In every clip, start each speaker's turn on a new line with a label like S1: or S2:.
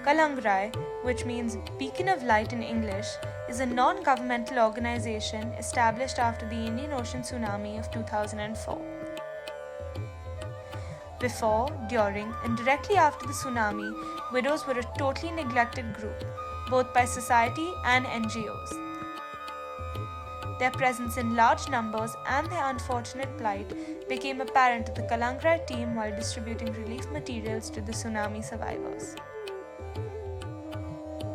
S1: Kalangrai, which means Beacon of Light in English, is a non-governmental organization established after the Indian Ocean tsunami of 2004. Before, during, and directly after the tsunami, widows were a totally neglected group, both by society and NGOs. Their presence in large numbers and their unfortunate plight became apparent to the Kalangrai team while distributing relief materials to the tsunami survivors.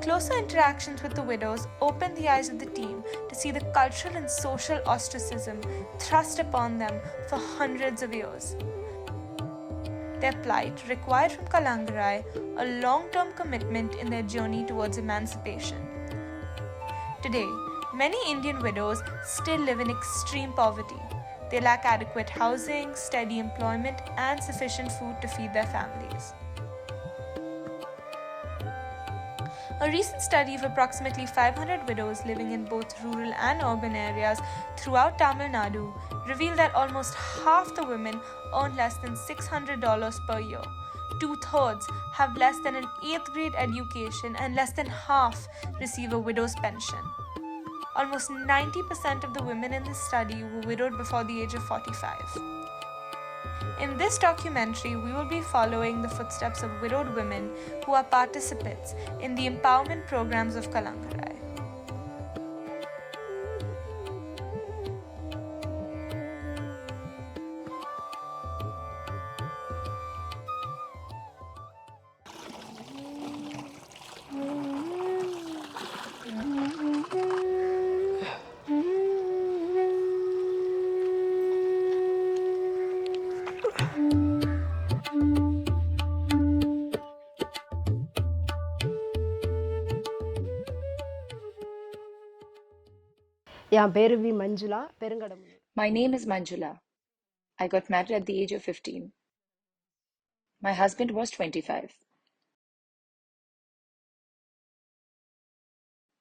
S1: Closer interactions with the widows opened the eyes of the team to see the cultural and social ostracism thrust upon them for hundreds of years. Their plight required from Kalangrai a long-term commitment in their journey towards emancipation. Today, many Indian widows still live in extreme poverty. They lack adequate housing, steady employment, and sufficient food to feed their families. A recent study of approximately 500 widows living in both rural and urban areas throughout Tamil Nadu revealed that almost half the women earn less than $600 per year. 2/3 have less than an 8th grade education and less than half receive a widow's pension. Almost 90% of the women in this study were widowed before the age of 45. In this documentary, we will be following the footsteps of widowed women who are participants in the empowerment programs of Kalangrai.
S2: என் பேரு V Manjula Perungadamur.
S3: My name is Manjula. I got married at the age of 15. My husband was 25.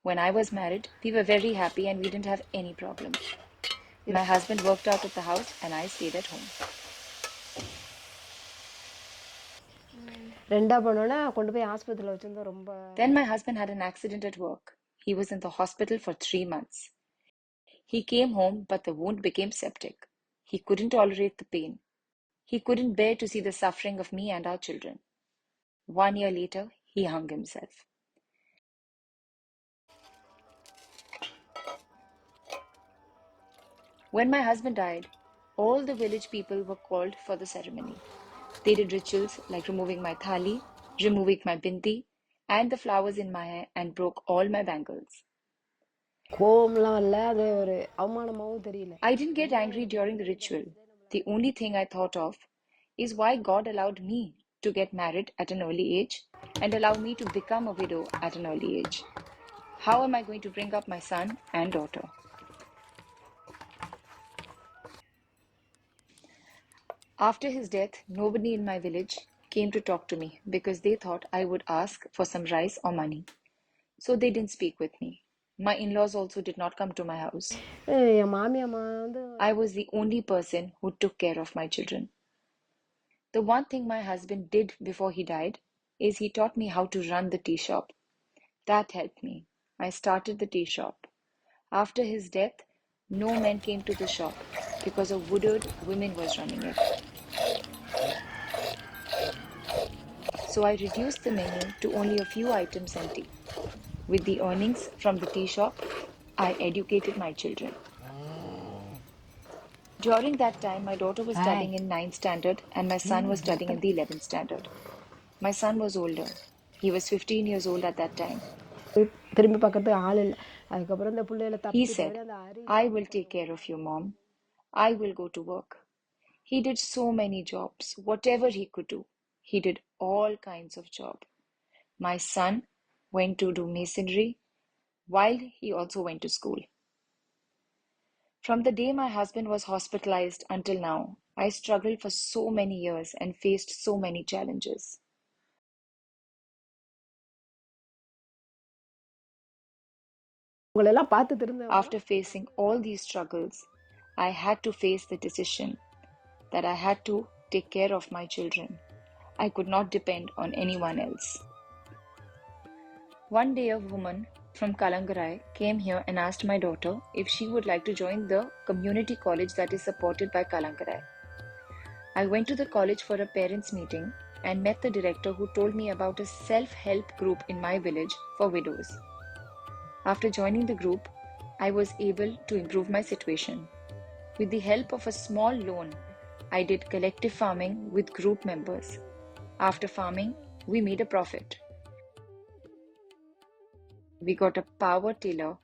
S3: When I was married, we were very happy and we didn't have any problems. My husband worked out at the house and I stayed at home.
S2: ரெண்டா பண்ணோன்னா கொண்டு போய் ஆஸ்பத்திரியில் வச்சிருந்தோம். ரொம்ப
S3: Then my husband had an accident at work. He was in the hospital for 3 months. He came home, but the wound became septic. He couldn't tolerate the pain. He couldn't bear to see the suffering of me and our children. 1 year later, he hung himself. When my husband died, all the village people were called for the ceremony. They did rituals like removing my thali, removing my binti, and the flowers in my hair and broke all my bangles.
S2: கோவம்லாம் இல்லை, அது ஒரு அவமானமாகவும் தெரியல.
S3: I didn't get angry during the ritual. The only thing I thought of is why God allowed me to get married at an early age and allow me to become a widow at an early age. How am I going to bring up my son and daughter? After his death, nobody in my village came to talk to me because they thought I would ask for some rice or money. So they didn't speak with me. My in-laws also did not come to my house.
S2: என் மாமியம்மா வந்து
S3: I was the only person who took care of my children. The one thing my husband did before he died is he taught me how to run the tea shop. That helped me. I started the tea shop. After his death, no men came to the shop because a widowed woman was running it. So I reduced the menu to only a few items and tea. With the earnings from the tea shop, I educated my children. During that time, my daughter was studying in 9th standard and my son was studying in the 11th standard. My son was older. He was 15 years old at that time.
S2: திரும்பி பார்க்கறதுக்கு ஆள் இல்லை. அதுக்கப்புறம் இந்த பிள்ளைகளை
S3: He
S2: தப்பி
S3: said,
S2: அந்த அறிவு
S3: I will take care of you, Mom. I will go to work. He did so many jobs, whatever he could do. He did all kinds of jobs. My son went to do masonry while he also went to school. From the day my husband was hospitalized until now, I struggled for so many years and faced so many challenges.
S2: உங்களெல்லாம் பார்த்து திருந்த
S3: After facing all these struggles, I had to face the decision that I had to take care of my children. I could not depend on anyone else. One day, a woman from Kalangarai came here and asked my daughter if she would like to join the community college that is supported by Kalangarai. I went to the college for a parents' meeting and met the director, who told me about a self-help group in my village for widows. After joining the group, I was able to improve my situation. With the help of a small loan, I did collective farming with group members. After farming, we made a profit. We got a power tiller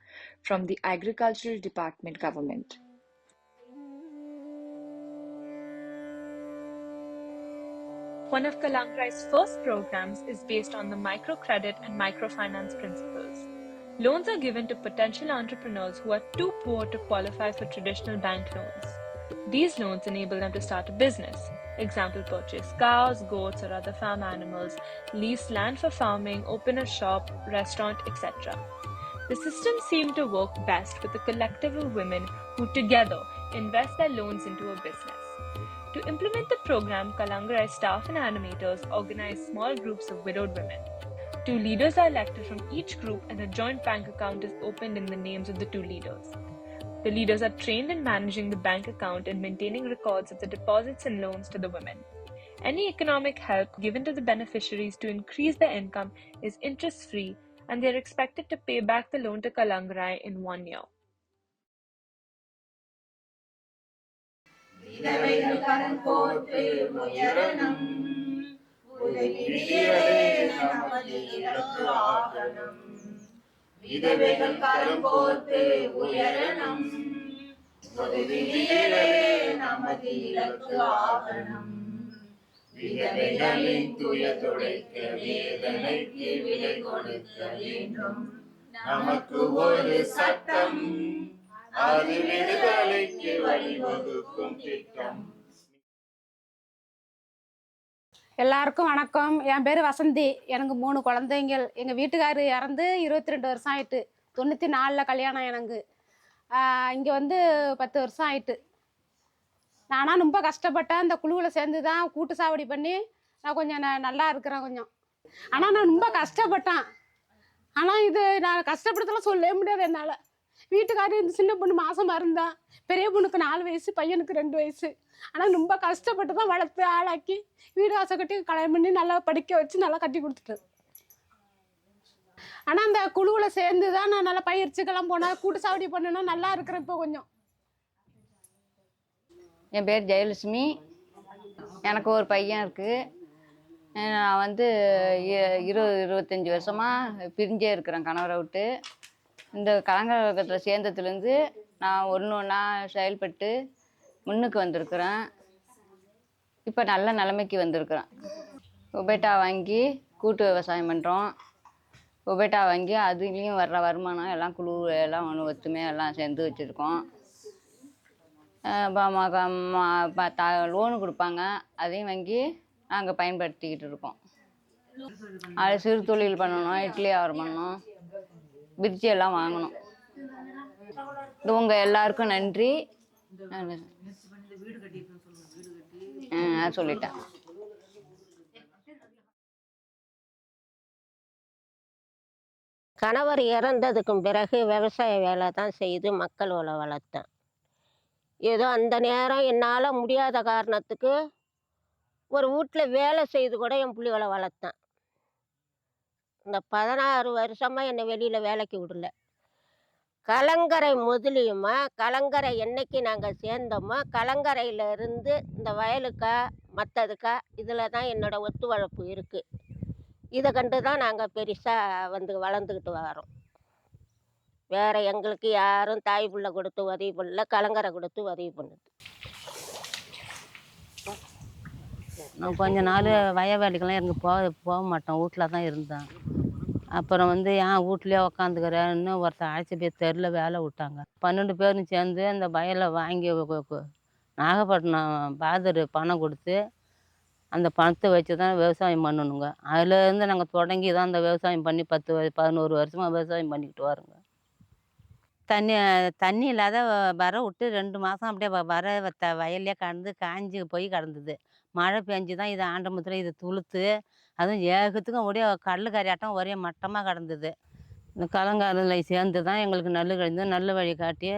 S3: from the agricultural department government.
S1: One of Kalangarai's first programs is based on the microcredit and microfinance principles. Loans are given to potential entrepreneurs who are too poor to qualify for traditional bank loans. These loans enable them to start a business. Example, purchase cows, goats, or other farm animals, lease land for farming, open a shop, restaurant, etc. The system seemed to work best with a collective of women who together invest their loans into a business. To implement the program, Kalangarai staff and animators organize small groups of widowed women. 2 leaders are elected from each group and a joint bank account is opened in the names of the 2 leaders. The leaders are trained in managing the bank account and maintaining records of the deposits and loans to the women. Any economic help given to the beneficiaries to increase their income is interest-free, and they are expected to pay back the loan to Kalangarai in 1 year.
S4: விதவைகள் கரம் கோர்த்து உயரணும் உதவியலே நமது இலக்கு ஆகணும் விதவைகள் கரம் கோர்த்து உயரணும் உதவியலே நமது இலக்கு ஆகணும் விதவைகளின் துயர் துடைக்க வேதனைக்கு விலை கொடுக்க வேண்டும் நமக்கு ஒரு சட்டம் அது விடுதலைக்கு வழிவகுக்கும் திட்டம்.
S5: எல்லாருக்கும் வணக்கம். என் பேர் வசந்தி. எனக்கு 3 குழந்தைங்கள். எங்கள் வீட்டுக்காரர் இறந்து 22 வருஷம் ஆயிட்டு. 94 கல்யாணம் எனக்கு. இங்கே வந்து 10 வருஷம் ஆயிட்டு. நானும் ரொம்ப கஷ்டப்பட்டேன். இந்த குழுவில் சேர்ந்து தான் கூட்டு சாவடி பண்ணி நான் கொஞ்சம் நல்லா இருக்கிறேன் கொஞ்சம். ஆனால் நான் ரொம்ப கஷ்டப்பட்டேன். ஆனால் இது நான் கஷ்டப்படுத்தலாம் சொல்லவே முடியாது என்னால். வீட்டுக்காரர் இந்த சின்ன பொண்ணு மாசமாக இருந்தான். பெரிய பொண்ணுக்கு 4 வயசு, பையனுக்கு 2 வயசு. ஆனால் ரொம்ப கஷ்டப்பட்டு தான் வளர்த்து ஆளாக்கி வீடு வாசல் கட்டி கல்யாணம் பண்ணி நல்லா படிக்க வச்சு நல்லா கட்டி கொடுத்துட்டு. ஆனால் அந்த குழுவில் சேர்ந்து தான் நான் நல்லா பயிற்சிக்கெல்லாம் போனேன். கூட்டு சாவடி பண்ணேன்னா நல்லா இருக்கிறேன் இப்போ கொஞ்சம்.
S6: என் பேர் ஜெயலட்சுமி. எனக்கு ஒரு பையன் இருக்குது. நான் வந்து 25 வருஷமாக பிரிஞ்சே இருக்கிறேன் கணவரை விட்டு. இந்த கலங்கரை இயக்கத்தில் சேர்ந்ததுலேருந்து நான் ஒன்றா செயல்பட்டு முன்னுக்கு வந்திருக்கிறேன். இப்போ நல்ல நிலைமைக்கு வந்திருக்கிறேன். ஒபேட்டா வாங்கி கூட்டு விவசாயம் பண்ணுறோம். ஒபேட்டா வாங்கி அதுலேயும் வர்ற வருமானம் எல்லாம் குழு எல்லாம் ஒத்துமையாக எல்லாம் சேர்ந்து வச்சுருக்கோம். லோனு கொடுப்பாங்க, அதையும் வாங்கி நாங்கள் பயன்படுத்திக்கிட்டு இருக்கோம். அது சிறு தொழில் பண்ணணும், இட்லி வியாபாரம் பண்ணணும், பிரிட்ஜி எல்லாம் வாங்கணும். இது உங்கள் எல்லாருக்கும் நன்றி. சொல்லிட்டேன்.
S7: கணவர் இறந்ததுக்கும் பிறகு விவசாய வேலை தான் செய்து மக்கள் வளர்த்தேன். ஏதோ அந்த நேரம் என்னால் முடியாத காரணத்துக்கு ஒரு வீட்டில் வேலை செய்து கூட என் பிள்ளைகளை வளர்த்தேன். இந்த 16 வருஷமாக என்னை வெளியில் வேலைக்கு விடல. கலங்கரை முதலியுமா, கலங்கரை என்னைக்கு நாங்கள் சேர்ந்தோமோ கலங்கரையில் இருந்து இந்த வயலுக்கா மற்றதுக்கா இதில் தான் என்னோடய ஒத்துழைப்பு இருக்குது. இதை கண்டு தான் நாங்கள் பெருசாக வந்து வளர்ந்துக்கிட்டு வரோம். வேறு எங்களுக்கு யாரும் தாய் பிள்ளை கொடுத்து உதவி பண்ணல, கலங்கரை கொடுத்து உதவி பண்ணுது.
S8: நான் கொஞ்ச நாள் வயவேலிக்கெல்லாம் எனக்கு போக மாட்டோம், வீட்டில் தான் இருந்தேன். அப்புறம் வந்து ஏன் வீட்லேயே உக்காந்துக்கிறேன்னு ஒருத்தர் அழைச்சி போய் தெருவில் வேலை விட்டாங்க. 12 பேரும் சேர்ந்து அந்த வயலை வாங்கி நாகப்பட்டினம் பாதர் பணம் கொடுத்து அந்த பணத்தை வச்சு தான் விவசாயம் பண்ணணுங்க. அதுலேருந்து நாங்கள் தொடங்கி தான் அந்த விவசாயம் பண்ணி 11 வருஷமாக விவசாயம் பண்ணிக்கிட்டு வரோங்க. தண்ணி இல்லாத வர விட்டு 2 மாதம் அப்படியே வயல்லே கடந்து காஞ்சி போய் கிடந்தது. மழை பெஞ்சு தான் இது ஆண்டமுத்தில் இது துளுத்து அதுவும் ஏகத்துக்கும் ஒரே கடலுக்கரையாட்டம் ஒரே மட்டமாக கிடந்தது. இந்த கலங்காரில் சேர்ந்து தான் எங்களுக்கு நல்ல கழிந்து நல்ல வழி காட்டி.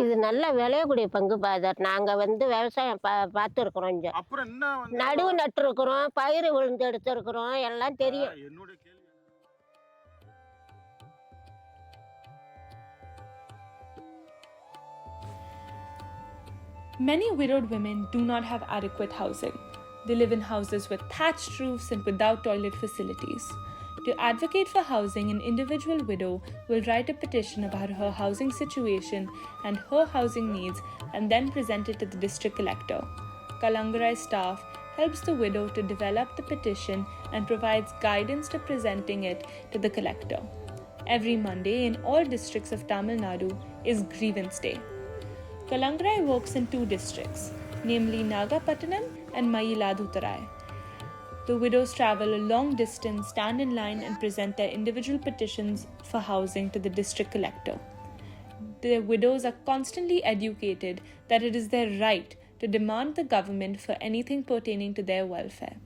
S7: இது நல்ல விளையக்கூடிய பங்கு பாதர். நாங்கள் வந்து விவசாயம் பார்த்துருக்குறோம். இங்கே
S4: அப்புறம் என்ன வந்து
S7: நடுவு நட்டுருக்குறோம், பயிர் விழுந்து எடுத்துருக்குறோம், எல்லாம் தெரியும்.
S4: என்னுடைய கேள்வி
S1: Many widowed women do not have adequate housing. They live in houses with thatched roofs and without toilet facilities. To advocate for housing, an individual widow will write a petition about her housing situation and her housing needs and then present it to the district collector. Kalangarai staff helps the widow to develop the petition and provides guidance to presenting it to the collector. Every Monday in all districts of Tamil Nadu is Grievance Day. Kalangarai works in 2 districts, namely Nagapattinam and Mayiladuthurai. The widows travel a long distance, stand in line and present their individual petitions for housing to the district collector. The widows are constantly educated that it is their right to demand the government for anything pertaining to their welfare.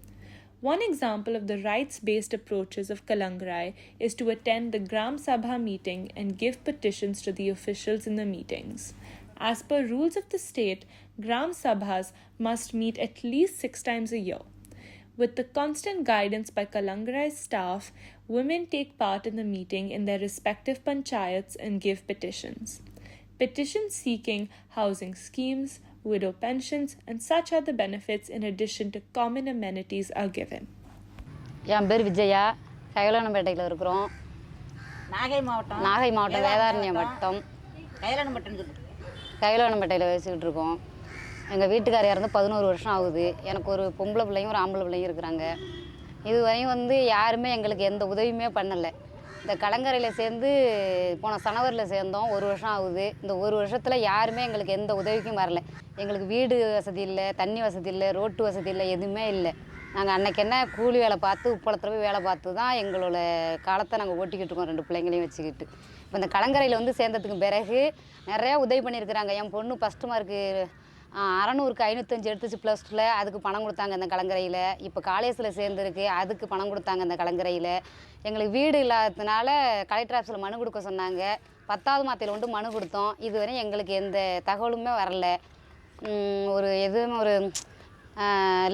S1: One example of the rights-based approaches of Kalangarai is to attend the Gram Sabha meeting and give petitions to the officials in the meetings. As per rules of the state, Gram Sabhas must meet at least 6 times a year. With the constant guidance by Kalangarai's staff, women take part in the meeting in their respective panchayats and give petitions. Petitions seeking housing schemes, widow pensions, and such other benefits in addition to common amenities are given.
S6: என் பேர் விஜயா. கைலானம்பேட்டையில் இருக்கிறோம். நாகை மாவட்டம் வேதாரண்யம் வட்டம் கைலானம்பேட்டையில் வச்சுக்கிட்டு இருக்கோம். எங்கள் வீட்டுக்காரர் இறந்து 11 வருஷம் ஆகுது. எனக்கு ஒரு பொம்பளை பிள்ளையும் ஒரு ஆம்பளை பிள்ளையும் இருக்கிறாங்க. இதுவரையும் வந்து யாருமே எங்களுக்கு எந்த உதவியுமே பண்ணலை. இந்த கலங்கரையில் சேர்ந்து போன சனவரில் சேர்ந்தோம். 1 வருஷம் ஆகுது. இந்த 1 வருஷத்தில் யாருமே எங்களுக்கு எந்த உதவிக்கும் வரல. எங்களுக்கு வீடு வசதி இல்லை, தண்ணி வசதி இல்லை, ரோட்டு வசதி இல்லை, எதுவுமே இல்லை. நாங்கள் அன்றைக்கி என்ன கூலி வேலை பார்த்து உப்பளத்தில் போய் வேலை பார்த்து தான் எங்களோட காலத்தை நாங்கள் ஓட்டிக்கிட்டு இருக்கோம் 2 பிள்ளைங்களையும் வச்சுக்கிட்டு. இப்போ இந்த கலங்கரையில் வந்து சேர்ந்ததுக்கு பிறகு நிறையா உதவி பண்ணியிருக்கிறாங்க. என் பொண்ணு ஃபஸ்ட்டு மார்க்கு 600க்கு 505 எடுத்துச்சு +2ல். அதுக்கு பணம் கொடுத்தாங்க இந்த கலங்கரையில். இப்போ காலேஜில் சேர்ந்துருக்கு, அதுக்கு பணம் கொடுத்தாங்க இந்த கலங்கரையில். எங்களுக்கு வீடு இல்லாததுனால கலெக்டர் ஆஃபீஸில் மனு கொடுக்க சொன்னாங்க. 10வது மாதத்தில் வந்து மனு கொடுத்தோம். இதுவரை எங்களுக்கு எந்த தகவலுமே வரல. எதுவும் ஒரு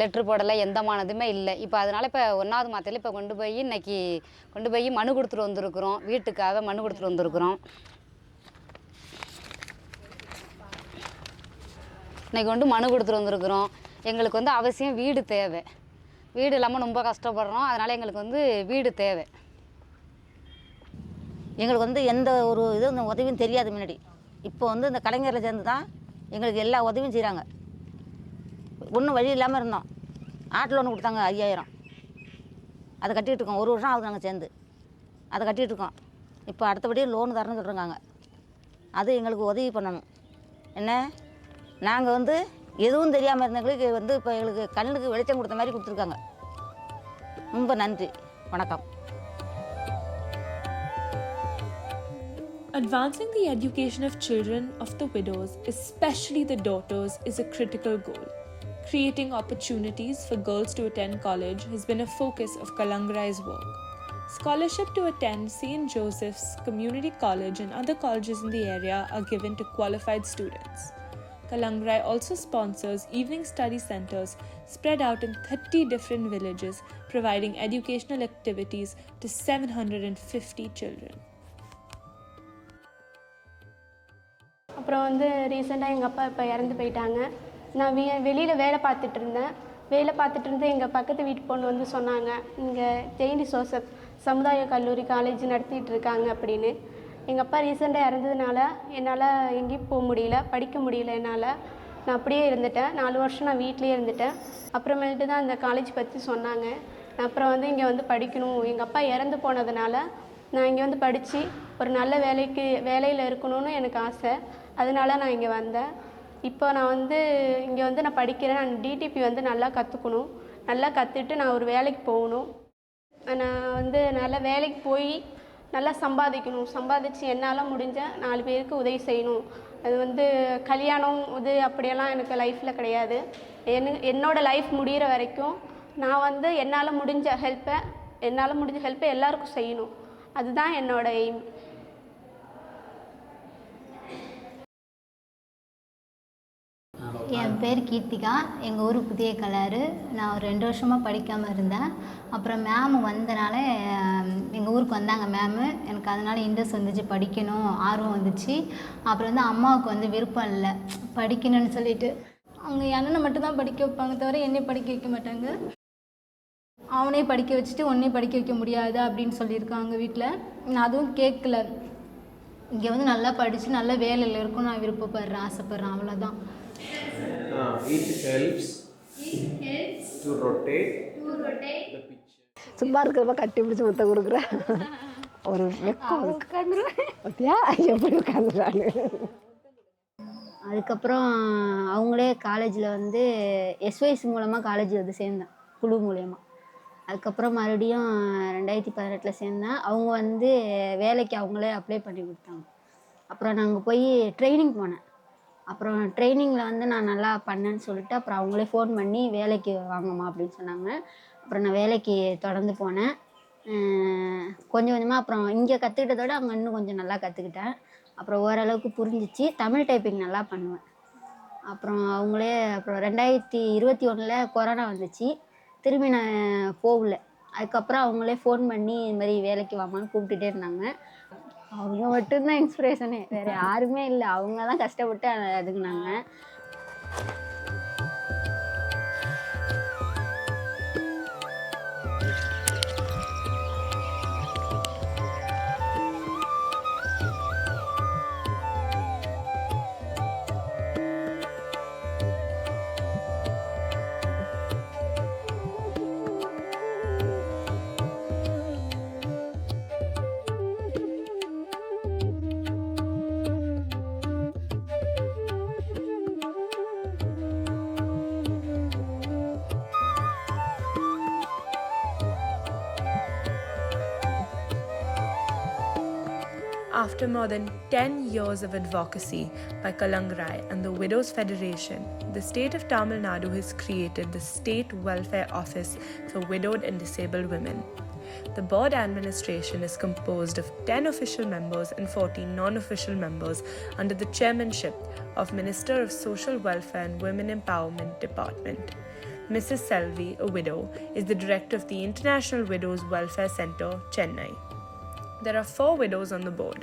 S6: லெட்ரு போடலை, எந்தமானதுமே இல்லை. இப்போ அதனால் இப்போ 1வது மாதத்தில் இப்போ இன்னைக்கு கொண்டு போய் மனு கொடுத்துட்டு வந்திருக்கிறோம். வீட்டுக்காக மனு கொடுத்துட்டு வந்திருக்கிறோம். இன்றைக்கி மனு கொடுத்துட்டு வந்திருக்கிறோம். எங்களுக்கு அவசியம் வீடு தேவை. வீடு இல்லாமல் ரொம்ப கஷ்டப்படுறோம். அதனால் எங்களுக்கு வீடு தேவை.
S9: எங்களுக்கு எந்த ஒரு இதுவும் உதவியும் தெரியாது முன்னாடி. இப்போ இந்த கலைஞரில் சேர்ந்து தான் எங்களுக்கு எல்லா உதவியும் செய்கிறாங்க. ஒன்றும் வழி இல்லாமல் இருந்தோம். ஆட்டு லோன் கொடுத்தாங்க 5000. அதை கட்டிகிட்டு இருக்கோம். 1 வருஷம் ஆகுது நாங்கள் சேர்ந்து அதை கட்டிகிட்டு இருக்கோம். இப்போ அடுத்தபடியே லோனு தரணும்னு சொல்கிறாங்க. அது எங்களுக்கு உதவி பண்ணணும். என்ன நாங்கள் எதுவும் தெரியாமல் இருந்தவங்களுக்கு இப்போ எங்களுக்கு கண்ணுக்கு வெளிச்சம் கொடுத்த மாதிரி கொடுத்துருக்காங்க. ரொம்ப நன்றி, வணக்கம்.
S1: Advancing the education of children of the widows, especially the daughters, is a critical goal. Creating opportunities for girls to attend college has been a focus of Kalangarai's work. Scholarship to attend St. Joseph's Community College and other colleges in the area are given to qualified students. Kalangarai also sponsors evening study centers spread out in 30 different villages, providing educational activities to 750 children.
S10: அப்புறம் ரீசெண்டாக எங்கள் அப்பா இப்போ இறந்து போயிட்டாங்க. நான் வெளியில் வேலை பார்த்துட்டு இருந்தேன். எங்கள் பக்கத்து வீட்டு பொண்ணு சொன்னாங்க, இங்கே செயின்ட் ஜோசப் சமுதாய கல்லூரி காலேஜ் நடத்திட்டு இருக்காங்க அப்படின்னு. எங்கள் அப்பா ரீசெண்டாக இறந்ததுனால என்னால் எங்கேயும் போக முடியல, படிக்க முடியல என்னால். நான் அப்படியே இருந்துட்டேன். 4 வருஷம் நான் வீட்லேயே இருந்துட்டேன். அப்புறமேட்டு தான் இந்த காலேஜ் பற்றி சொன்னாங்க. நான் அப்புறம் இங்கே படிக்கணும். எங்கள் அப்பா இறந்து போனதுனால நான் இங்கே படித்து ஒரு நல்ல வேலையில் இருக்கணும்னு எனக்கு ஆசை. அதனால நான் இங்கே வந்தேன். இப்போ நான் இங்கே நான் படிக்கிறேன். நான் டிடிபி நல்லா கற்றுக்கணும். நல்லா கற்றுட்டு நான் ஒரு வேலைக்கு போகணும். நான் நல்ல வேலைக்கு போய் நல்லா சம்பாதிக்கணும். சம்பாதிச்சு என்னால் முடிஞ்ச 4 பேருக்கு உதவி செய்யணும் அது வந்து கல்யாணம் இது அப்படியெல்லாம் எனக்கு லைஃப்பில் கிடையாது. என்னோடய லைஃப் முடிகிற வரைக்கும் நான் வந்து என்னால் முடிஞ்ச ஹெல்ப்பை எல்லாருக்கும் செய்யணும். அதுதான் என்னோட எய்ம்.
S11: என் பேர் கீர்த்திகா. எங்கள் ஊர் புதிய கலாறு. நான் ஒரு 2 வருஷமாக படிக்காமல் இருந்தேன். அப்புறம் மேம் வந்தனால எங்கள் ஊருக்கு வந்தாங்க மேமு. எனக்கு அதனால் இன்ட்ரெஸ்ட் வந்துச்சு, படிக்கணும் ஆர்வம் வந்துச்சு. அப்புறம் வந்து அம்மாவுக்கு வந்து விருப்பம் இல்லை படிக்கணும்னு சொல்லிட்டு. அவங்க என் அண்ணனை மட்டும்தான் படிக்க வைப்பாங்க தவிர என்னை படிக்க வைக்க மாட்டாங்க. அவனே படிக்க வச்சுட்டு உன்னையும் படிக்க வைக்க முடியாது அப்படின்னு சொல்லியிருக்காங்க வீட்டில். நான் அதுவும் கேட்கல. இங்கே வந்து நல்லா படித்து நல்ல வேலையில் இருக்கும் நான் விருப்பப்படுறேன், ஆசைப்பட்றேன், அவ்வளோதான்.
S4: It helps to rotate the picture.
S2: சும்மா இருக்கிறப்ப கட்டி பிடிச்சி முத்த கொடுக்குறேன். ஒரு வெக்கம் பார்த்தியா எப்படி உட்காந்துறாங்க.
S11: அதுக்கப்புறம் அவங்களே காலேஜில் வந்து எஸ்ஒய்ஸ் மூலமாக காலேஜில் வந்து சேர்ந்தேன், குழு மூலயமா. அதுக்கப்புறம் மறுபடியும் 2018 சேர்ந்தேன். அவங்க வந்து வேலைக்கு அவங்களே அப்ளை பண்ணி கொடுத்தாங்க. அப்புறம் நாங்கள் போய் ட்ரைனிங் போனேன். அப்புறம் ட்ரைனிங்கில் வந்து நான் நல்லா பண்ணேன்னு சொல்லிட்டு அப்புறம் அவங்களே ஃபோன் பண்ணி வேலைக்கு வாங்கம்மா அப்படின்னு சொன்னாங்க. அப்புறம் நான் வேலைக்கு தொடர்ந்து போனேன். கொஞ்சம் கொஞ்சமாக அப்புறம் இங்கே கற்றுக்கிட்டதோட அங்கே இன்னும் கொஞ்சம் நல்லா கற்றுக்கிட்டேன். அப்புறம் ஓரளவுக்கு புரிஞ்சிச்சு. தமிழ் டைப்பிங் நல்லா பண்ணுவேன். அப்புறம் அவங்களே அப்புறம் 2021 கொரோனா வந்துச்சு. திரும்பி நான் போகல. அதுக்கப்புறம் அவங்களே ஃபோன் பண்ணி இது மாதிரி வேலைக்கு வாமான்னு கூப்பிட்டுட்டே இருந்தாங்க. அவங்க மட்டும்தான் இன்ஸ்பிரேஷனே, வேறு யாருமே இல்லை. அவங்க தான் கஷ்டப்பட்டு அதுக்குனாங்க.
S1: After more than 10 years of advocacy by Kalangrai and the Widows Federation, the state of Tamil Nadu has created the State Welfare Office for Widowed and Disabled Women. The board administration is composed of 10 official members and 14 non-official members under the chairmanship of Minister of Social Welfare and Women Empowerment Department. Mrs. Selvi, a widow, is the director of the International Widows Welfare Center, Chennai. There are 4 widows on the board.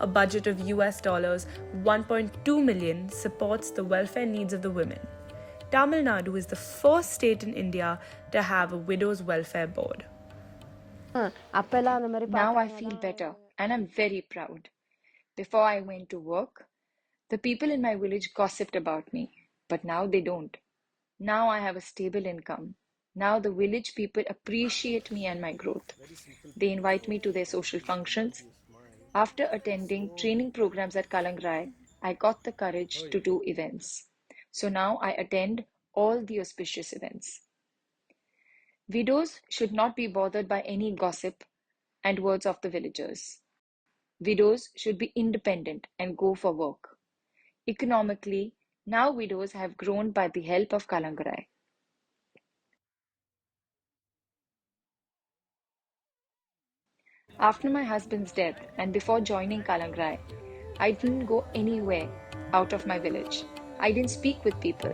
S1: A budget of $1.2 million supports the welfare needs of the women. Tamil Nadu is the first state in India to have a widows welfare board.
S3: Now I feel better and I'm very proud. Before I went to work, the people in my village gossiped about me, but now they don't. Now I have a stable income. Now the village people appreciate me and my growth. They invite me to their social functions. After attending training programs at Kalangrai, I got the courage to do events. So now I attend all the auspicious events. Widows should not be bothered by any gossip and words of the villagers. Widows should be independent and go for work. Economically, now widows have grown by the help of Kalangrai. After my husband's death and before joining Kalangrai, I didn't go anywhere out of my village. I didn't speak with people.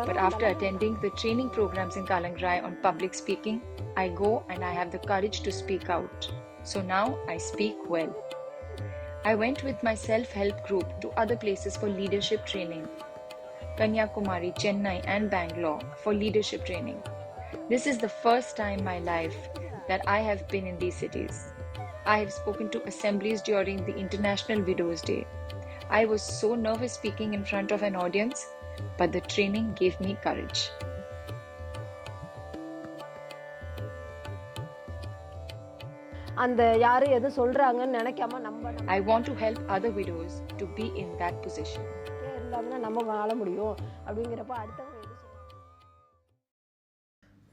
S3: But after attending the training programs in Kalangrai on public speaking, I go and I have the courage to speak out. So now I speak well. I went with my self-help group to other places for leadership training. Kanyakumari, Chennai and Bangalore for leadership training. This is the first time in my life that I have been in these cities. I have spoken to assemblies during the International Widows Day. I was so nervous speaking in front of an audience, but the training gave me courage. I want to help other widows to be in that position.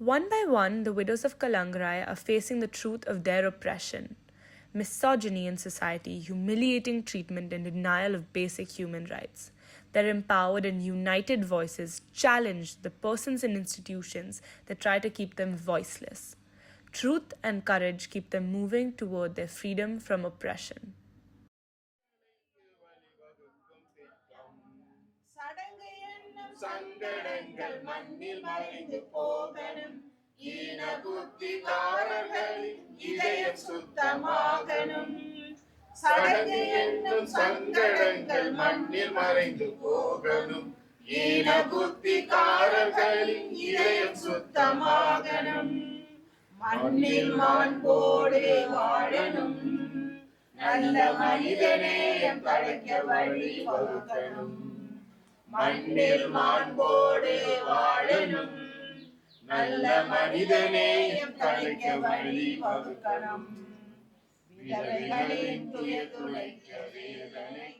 S1: One by one, the widows of Kalangrai are facing the truth of their oppression. misogyny in society, humiliating treatment, and denial of basic human rights. Their empowered and united voices challenge the persons and institutions that try to keep them voiceless. Truth and courage keep them moving toward their freedom from oppression.
S12: சங்கடங்கள் மண்ணில் மறைந்து போகணும், ஈன புத்திகாரர்களின் இதயம் சுத்தமாகணும். சடங்கு என்னும் சங்கடங்கள் மண்ணில் மறைந்து போகணும், ஈன புத்திகாரர்களின் இதயம் சுத்தமாகணும். மண்ணில் மாண்போடு வாழணும், நல்ல மனிதநேயம் தழைக்க வழி வகுக்கணும். மண்ணில் மாண்போடு வாழணும், நல்ல மனிதநேயம் தழைக்க வழி வகுக்கணும். விதவைகளின் துயர் துளைக்க வேதனை